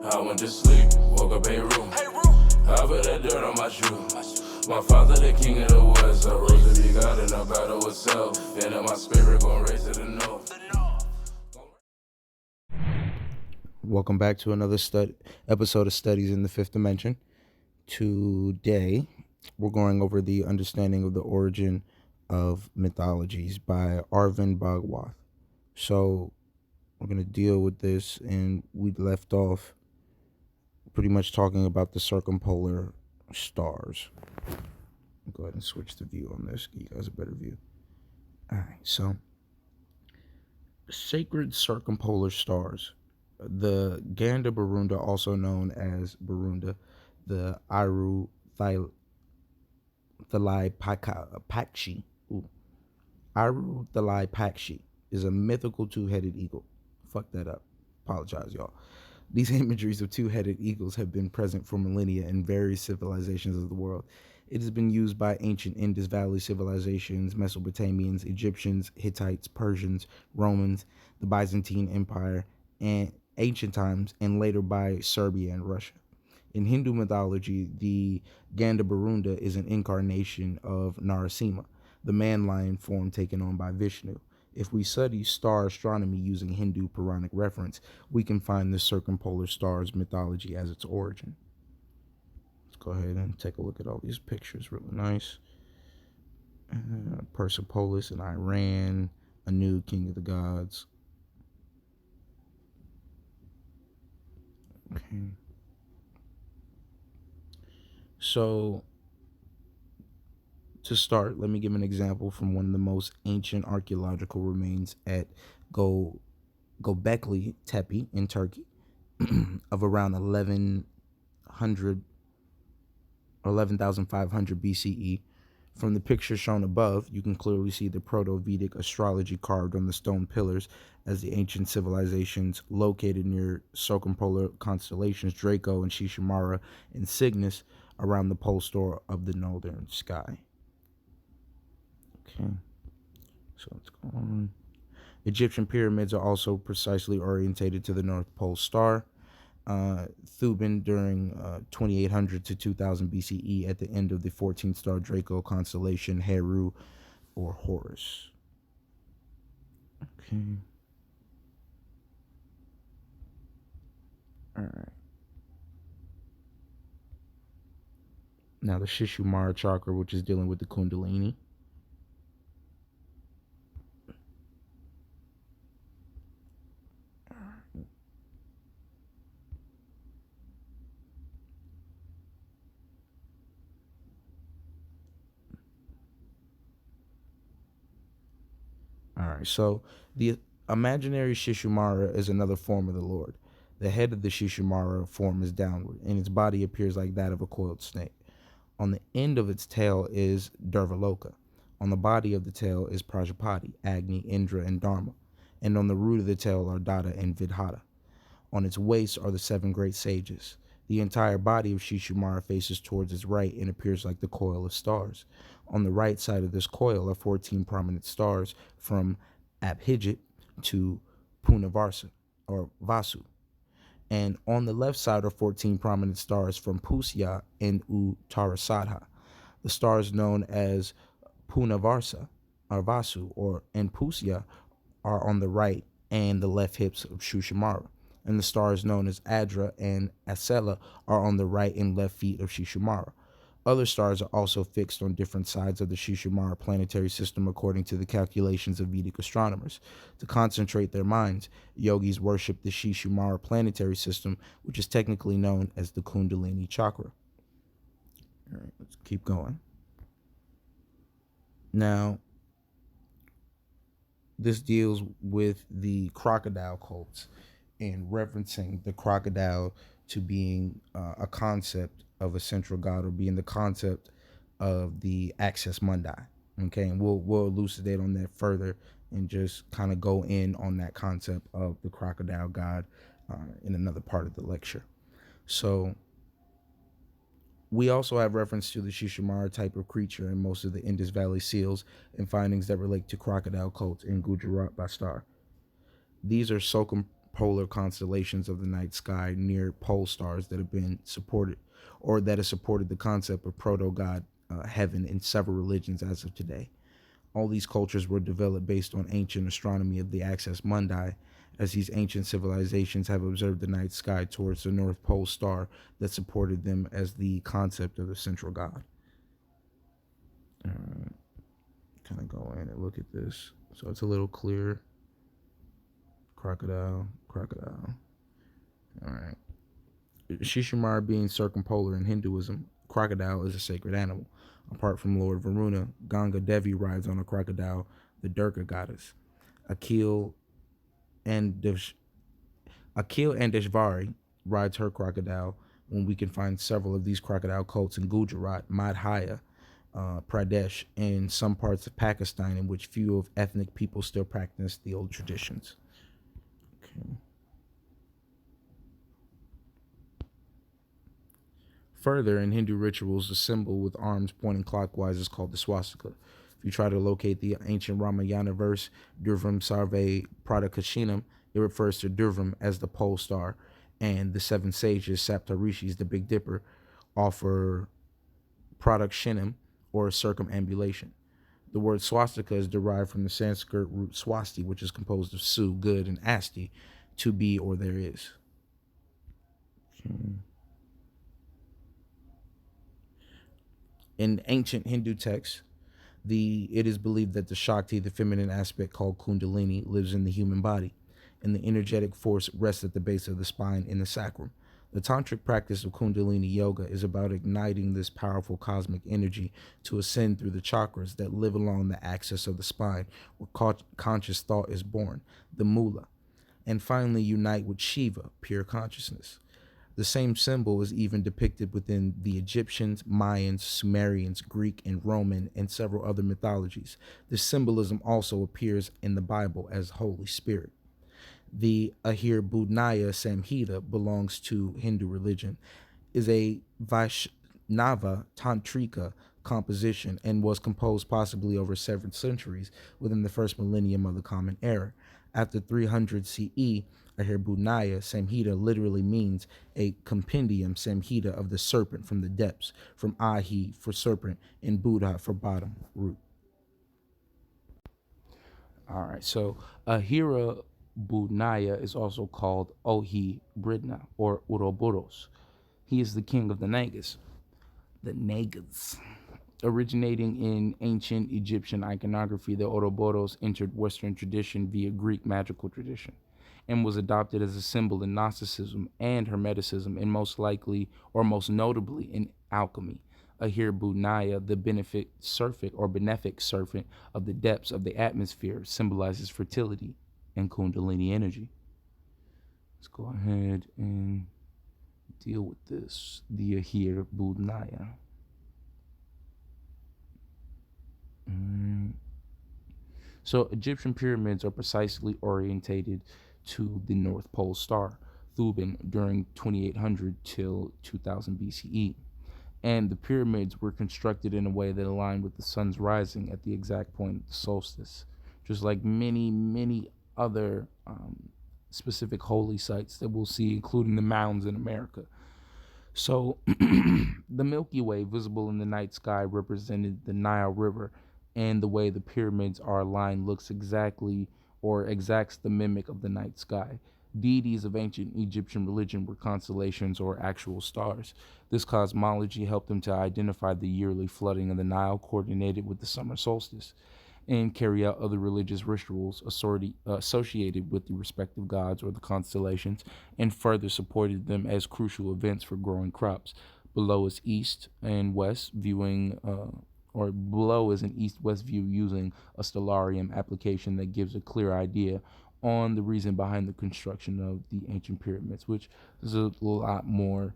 I went to sleep, woke up a room. I put that dirt on my shoe. My father, the king of the west. I rose to be God in a battle with self. And in my spirit, gon' race to the north. Welcome back to another episode of Studies in the Fifth Dimension. Today, we're going over the understanding of the origin of mythologies by Arvin Bhagwath. So, we're going to deal with this, and we left off pretty much talking about the circumpolar stars. I'll go ahead and switch the view on this, give you guys a better view. All right, so sacred circumpolar stars. The Ganda Barunda, also known as Barunda, the Iru Thalai Pakshi. Iru Thalai Pakshi is a mythical two-headed eagle. Fuck that up. Apologize, y'all. These imageries of two-headed eagles have been present for millennia in various civilizations of the world. It has been used by ancient Indus Valley civilizations, Mesopotamians, Egyptians, Hittites, Persians, Romans, the Byzantine Empire, and ancient times, and later by Serbia and Russia. In Hindu mythology, the Gandabarunda is an incarnation of Narasimha, the man-lion form taken on by Vishnu. If we study star astronomy using Hindu Puranic reference, we can find the circumpolar stars mythology as its origin. Let's go ahead and take a look at all these pictures. Really nice. Persepolis in Iran, Anu, king of the gods. Okay. So, to start, let me give an example from one of the most ancient archaeological remains at Göbekli Tepe in Turkey of around 11,500 BCE. From the picture shown above, you can clearly see the Proto-Vedic astrology carved on the stone pillars as the ancient civilizations located near circumpolar constellations Draco and Shishu and Cygnus around the pole star of the northern sky. Okay, so let's go on. Egyptian pyramids are also precisely orientated to the North Pole star. Thuban during 2800 to 2000 BCE at the end of the 14th star Draco constellation Heru or Horus. Okay. All right. Now the Shishu Chakra, which is dealing with the Kundalini. All right, so the imaginary Shishumara is another form of the Lord. The head of the Shishumara form is downward, and its body appears like that of a coiled snake. On the end of its tail is Dervaloka. On the body of the tail is Prajapati, Agni, Indra, and Dharma. And on the root of the tail are Dada and Vidhata. On its waist are the 7 great sages. The entire body of Shishumara faces towards its right and appears like the coil of stars. On the right side of this coil are 14 prominent stars from Abhijit to Punavarsa, or Vasu. And on the left side are 14 prominent stars from Pusya and Uttarasadha. The stars known as Punavarsa, or Vasu, and Pusya are on the right and the left hips of Shushumara. And the stars known as Adra and Asela are on the right and left feet of Shishumara. Other stars are also fixed on different sides of the Shishumara planetary system according to the calculations of Vedic astronomers. To concentrate their minds, yogis worship the Shishumara planetary system, which is technically known as the Kundalini Chakra. All right, let's keep going. Now, this deals with the crocodile cults and referencing the crocodile to being a concept of a central god, or being the concept of the access mundi. Okay, and we'll elucidate on that further and just kind of go in on that concept of the crocodile god in another part of the lecture. So we also have reference to the Shishumara type of creature in most of the Indus Valley seals and findings that relate to crocodile cults in Gujarat Bastar. These are polar constellations of the night sky near pole stars that have been supported, or that has supported the concept of proto-god heaven in several religions as of today. All these cultures were developed based on ancient astronomy of the axis mundi, as these ancient civilizations have observed the night sky towards the North Pole star that supported them as the concept of the central god. Kind of go in and look at this. So it's a little clearer. Crocodile. All right. Shishumar being circumpolar in Hinduism, crocodile is a sacred animal. Apart from Lord Varuna, Ganga Devi rides on a crocodile, the Durga goddess. Akil and Deshvari rides her crocodile, when we can find several of these crocodile cults in Gujarat, Madhya Pradesh, and some parts of Pakistan, in which few of ethnic people still practice the old traditions. Okay. Further, in Hindu rituals, the symbol with arms pointing clockwise is called the swastika. If you try to locate the ancient Ramayana verse, Durvam Sarve Pradakashinam, it refers to Durvam as the pole star, and the seven sages, Saptarishis, the Big Dipper, offer Pradakshinam, or circumambulation. The word swastika is derived from the Sanskrit root swasti, which is composed of su, good, and asti, to be or there is. In ancient Hindu texts, it is believed that the Shakti, the feminine aspect called Kundalini, lives in the human body, and the energetic force rests at the base of the spine in the sacrum. The tantric practice of Kundalini yoga is about igniting this powerful cosmic energy to ascend through the chakras that live along the axis of the spine, where conscious thought is born, the mula, and finally unite with Shiva, pure consciousness. The same symbol is even depicted within the Egyptians, Mayans, Sumerians, Greek, and Roman, and several other mythologies. This symbolism also appears in the Bible as Holy Spirit. The Ahir Budnaya Samhita belongs to Hindu religion, is a Vaishnava Tantrika composition, and was composed possibly over several centuries within the first millennium of the Common Era. After 300 CE, Ahir Budnaya Samhita literally means a compendium Samhita of the serpent from the depths, from Ahi for serpent and Buddha for bottom root. All right, so Ahira Budnaya is also called Ohi Bridna or Uroboros. He is the king of the Nagas. The Nagas. Originating in ancient Egyptian iconography, the Ouroboros entered Western tradition via Greek magical tradition and was adopted as a symbol in Gnosticism and Hermeticism, and most likely, or most notably, in alchemy. Ahir Budnaya, the benefic serpent of the depths of the atmosphere, symbolizes fertility and Kundalini energy. Let's go ahead and deal with this. The Ahir Budnaya. So Egyptian pyramids are precisely orientated to the North Pole star, Thuban, during 2800 till 2000 BCE. And the pyramids were constructed in a way that aligned with the sun's rising at the exact point of the solstice, just like many, many other specific holy sites that we'll see, including the mounds in America. So the Milky Way, visible in the night sky, represented the Nile River, and the way the pyramids are aligned looks exactly or exacts the mimic of the night sky. Deities of ancient Egyptian religion were constellations or actual stars. This cosmology helped them to identify the yearly flooding of the Nile, coordinated with the summer solstice, and carry out other religious rituals associated with the respective gods or the constellations, and further supported them as crucial events for growing crops. Below is east and west viewing or below is an east-west view using a stellarium application that gives a clear idea on the reason behind the construction of the ancient pyramids, which is a lot more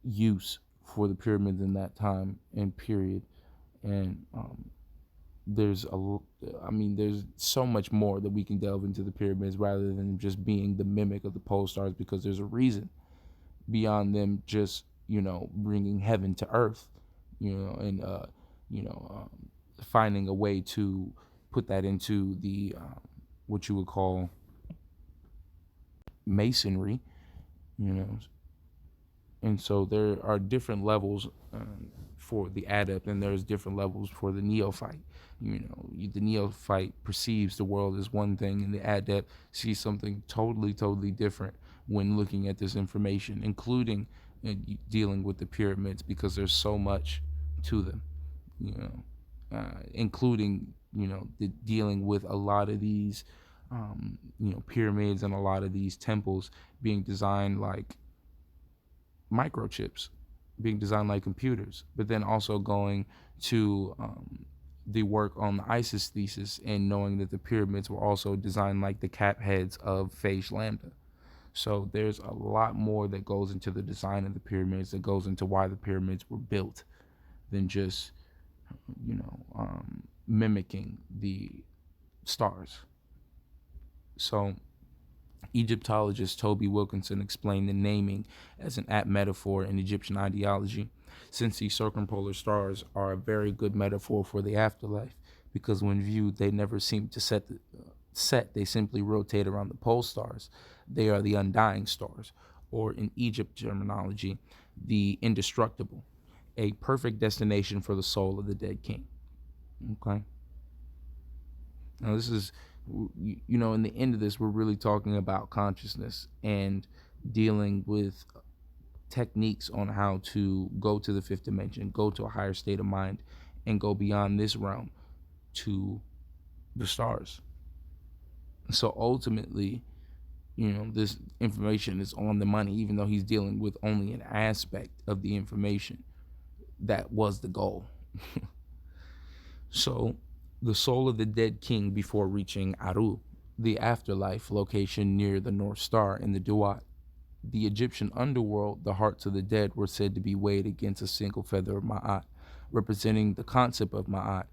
use for the pyramids in that time and period. And there's so much more that we can delve into the pyramids rather than just being the mimic of the pole stars, because there's a reason beyond them just bringing heaven to earth, and finding a way to put that into the what you would call masonry, you know. And so there are different levels for the adept, and there's different levels for the neophyte. You know, the neophyte perceives the world as one thing, and the adept sees something totally different when looking at this information, including dealing with the pyramids, because there's so much to them, you know, including, you know, dealing with a lot of these, you know, pyramids and a lot of these temples being designed like microchips, being designed like computers, but then also going to the work on the Isis thesis and knowing that the pyramids were also designed like the cap heads of Phage Lambda. So there's a lot more that goes into the design of the pyramids, that goes into why the pyramids were built, than just, you know, mimicking the stars. So Egyptologist Toby Wilkinson explained the naming as an apt metaphor in Egyptian ideology, since these circumpolar stars are a very good metaphor for the afterlife, because when viewed, they never seem to set, they simply rotate around the pole stars. They are the undying stars, or in Egypt terminology, the indestructible, a perfect destination for the soul of the dead king. Okay? Now this is, you know, in the end of this, we're really talking about consciousness and dealing with techniques on how to go to the fifth dimension, go to a higher state of mind, and go beyond this realm to the stars. So ultimately, you know, this information is on the money, even though he's dealing with only an aspect of the information that was the goal. So the soul of the dead king before reaching Aru, the afterlife location near the North Star in the Duat. The Egyptian underworld, the hearts of the dead, were said to be weighed against a single feather of Ma'at, representing the concept of Ma'at,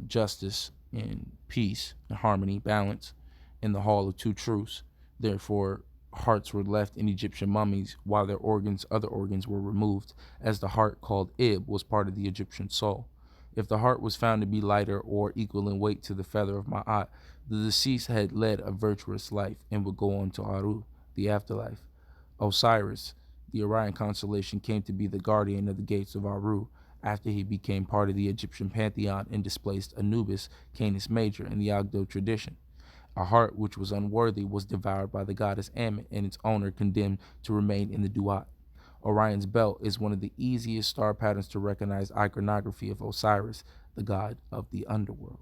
justice and peace and harmony, balance, in the hall of two truths. Therefore, hearts were left in Egyptian mummies while their other organs were removed, as the heart called Ib was part of the Egyptian soul. If the heart was found to be lighter or equal in weight to the feather of Ma'at, the deceased had led a virtuous life and would go on to Aru, the afterlife. Osiris, the Orion constellation, came to be the guardian of the gates of Aru after he became part of the Egyptian pantheon and displaced Anubis, Canis Major, in the Ogdo tradition. A heart which was unworthy was devoured by the goddess Ammit, and its owner condemned to remain in the Duat. Orion's belt is one of the easiest star patterns to recognize iconography of Osiris, the god of the underworld.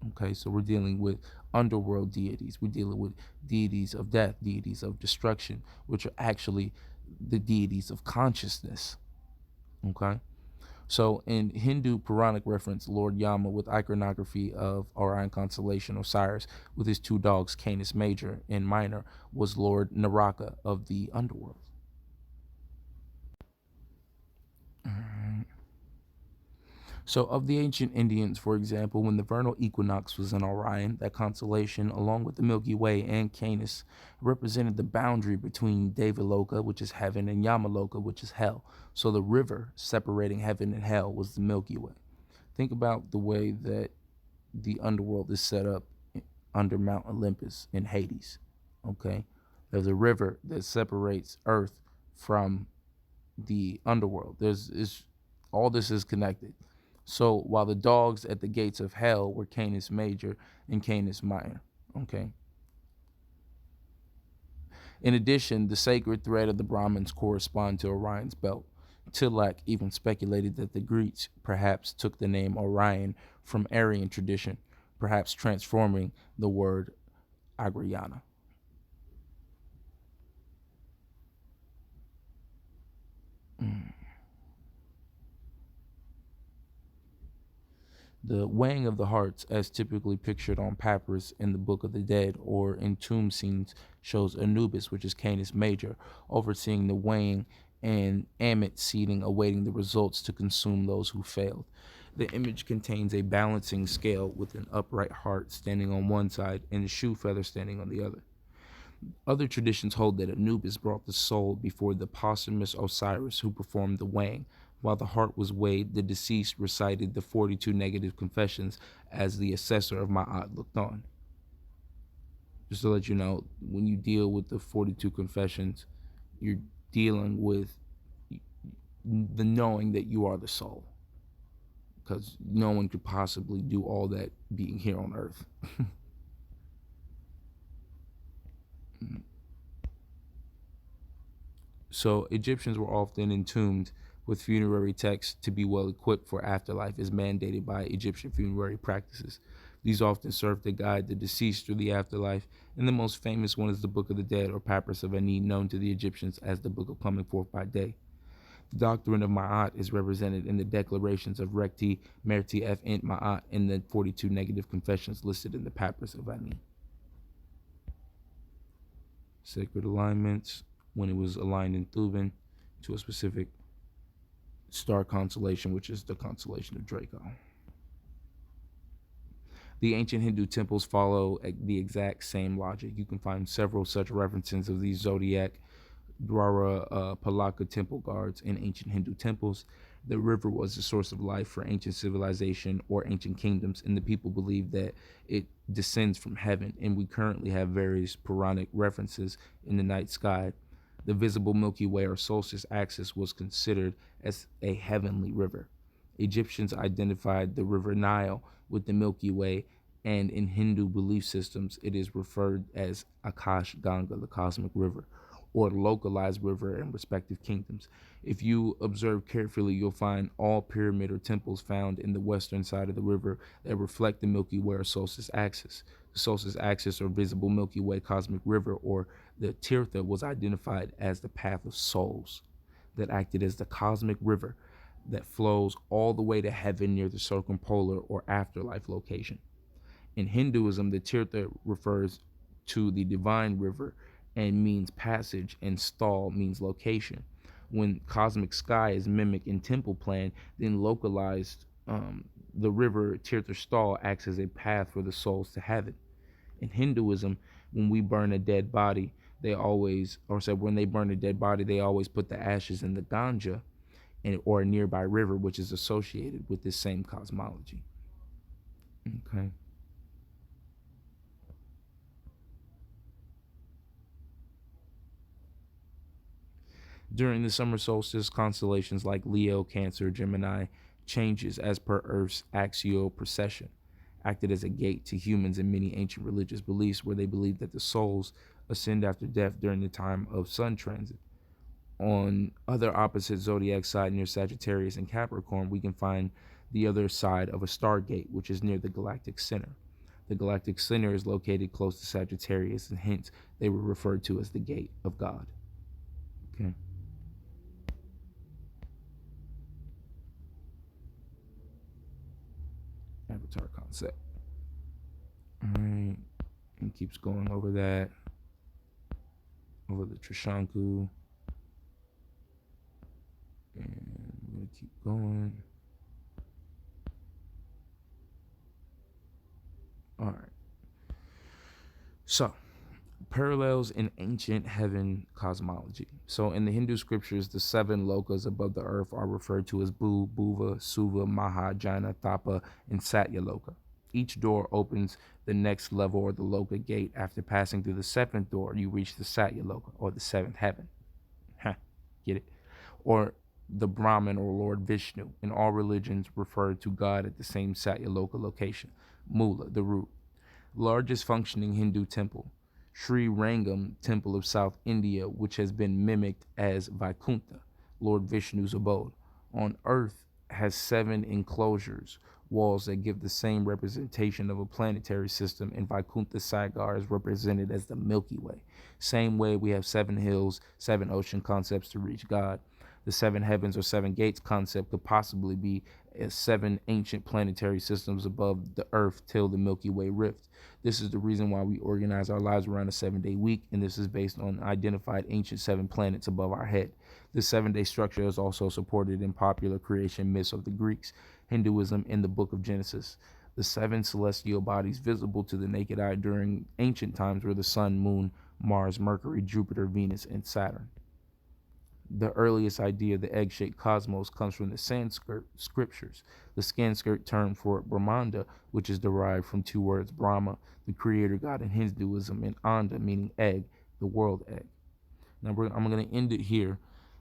Okay, so we're dealing with underworld deities. We're dealing with deities of death, deities of destruction, which are actually the deities of consciousness. Okay, so in Hindu Puranic reference, Lord Yama with iconography of Orion constellation Osiris with his two dogs, Canis Major and Minor, was Lord Naraka of the underworld. So of the ancient Indians, for example, when the vernal equinox was in Orion, that constellation, along with the Milky Way and Canis, represented the boundary between Devaloka, which is heaven, and Yamaloka, which is hell. So the river separating heaven and hell was the Milky Way. Think about the way that the underworld is set up under Mount Olympus in Hades. Okay, there's a river that separates Earth from the underworld. All this is connected. So while the dogs at the gates of hell were Canis Major and Canis Minor. Okay. In addition, the sacred thread of the Brahmins correspond to Orion's belt. Tilak even speculated that the Greeks perhaps took the name Orion from Aryan tradition, perhaps transforming the word Agriana. The weighing of the hearts, as typically pictured on papyrus in the Book of the Dead or in tomb scenes, shows Anubis, which is Canis Major, overseeing the weighing, and Ammit seating, awaiting the results to consume those who failed. The image contains a balancing scale with an upright heart standing on one side and a shoe feather standing on the other. Other traditions hold that Anubis brought the soul before the posthumous Osiris, who performed the weighing. While the heart was weighed, the deceased recited the 42 negative confessions as the assessor of Ma'at looked on. Just to let you know, when you deal with the 42 confessions, you're dealing with the knowing that you are the soul, because no one could possibly do all that being here on earth. So Egyptians were often entombed with funerary texts to be well equipped for afterlife as mandated by Egyptian funerary practices. These often served to guide the deceased through the afterlife, and the most famous one is the Book of the Dead, or Papyrus of Ani, known to the Egyptians as the Book of Coming Forth by Day. The doctrine of Ma'at is represented in the declarations of Rekti, Merti, F, Int, Ma'at, and the 42 negative confessions listed in the Papyrus of Ani. Sacred alignments, when it was aligned in Thuban to a specific star constellation, which is the constellation of Draco. The ancient Hindu temples follow the exact same logic. You can find several such references of these zodiac Dwara Palaka temple guards in ancient Hindu temples. The river was the source of life for ancient civilization or ancient kingdoms, and the people believed that it descends from heaven, and we currently have various Puranic references in the night sky. The visible Milky Way or Solstice axis was considered as a heavenly river. Egyptians identified the river Nile with the Milky Way, and in Hindu belief systems, it is referred as Akash Ganga, the cosmic river, or localized river in respective kingdoms. If you observe carefully, you'll find all pyramid or temples found in the western side of the river that reflect the Milky Way or Solstice axis. The Solstice axis or visible Milky Way cosmic river, or the Tirtha, was identified as the path of souls that acted as the cosmic river that flows all the way to heaven near the circumpolar or afterlife location. In Hinduism, the Tirtha refers to the divine river and means passage, and stal means location. When cosmic sky is mimicked in temple plan, then localized, the river Tirtha Stal acts as a path for the souls to heaven. In Hinduism, when we burn a dead body, when they burn a dead body, they always put the ashes in the Ganga or a nearby river, which is associated with this same cosmology. Okay. During the summer solstice, constellations like Leo, Cancer, Gemini changes as per Earth's axial precession, acted as a gate to humans in many ancient religious beliefs, where they believed that the souls ascend after death during the time of sun transit. On other opposite zodiac side near Sagittarius and Capricorn, we can find the other side of a stargate, which is near the galactic center. The galactic center is located close to Sagittarius, and hence they were referred to as the gate of God. Okay. Avatar concept. All right. And keeps going over that. Over the Trishanku. And we're going to keep going. All right. So, parallels in ancient heaven cosmology. So, in the Hindu scriptures, the 7 lokas above the earth are referred to as Bu, Bhuva, Suva, Maha, Jana, Thapa, and Satya Loka. Each door opens the next level or the Loka gate. After passing through the 7th door, you reach the Satya Loka, or the 7th heaven. Get it? Or the Brahman or Lord Vishnu. In all religions, refer to God at the same Satya Loka location. Mula, the root. Largest functioning Hindu temple, Sri Rangam Temple of South India, which has been mimicked as Vaikuntha, Lord Vishnu's abode. On earth has 7 enclosures, walls that give the same representation of a planetary system, and Vaikuntha Sagar is represented as the Milky Way. Same way we have 7 hills, 7 ocean concepts to reach God. The 7 heavens or 7 gates concept could possibly be as 7 ancient planetary systems above the earth till the Milky Way rift. This is the reason why we organize our lives around a 7-day week, and this is based on identified ancient 7 planets above our head. This 7-day structure is also supported in popular creation myths of the Greeks, Hinduism, and the Book of Genesis. The 7 celestial bodies visible to the naked eye during ancient times were the Sun, Moon, Mars, Mercury, Jupiter, Venus, and Saturn. The earliest idea of the egg-shaped cosmos comes from the Sanskrit scriptures. The Sanskrit term for Brahmanda, which is derived from two words, Brahma, the creator god in Hinduism, and Anda, meaning egg, the world egg. Now I'm going to end it here.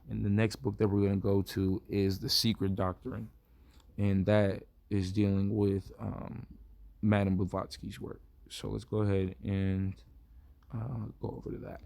And the next book that we're going to go to is The Secret Doctrine. And that is dealing with Madame Blavatsky's work. So let's go ahead and go over to that.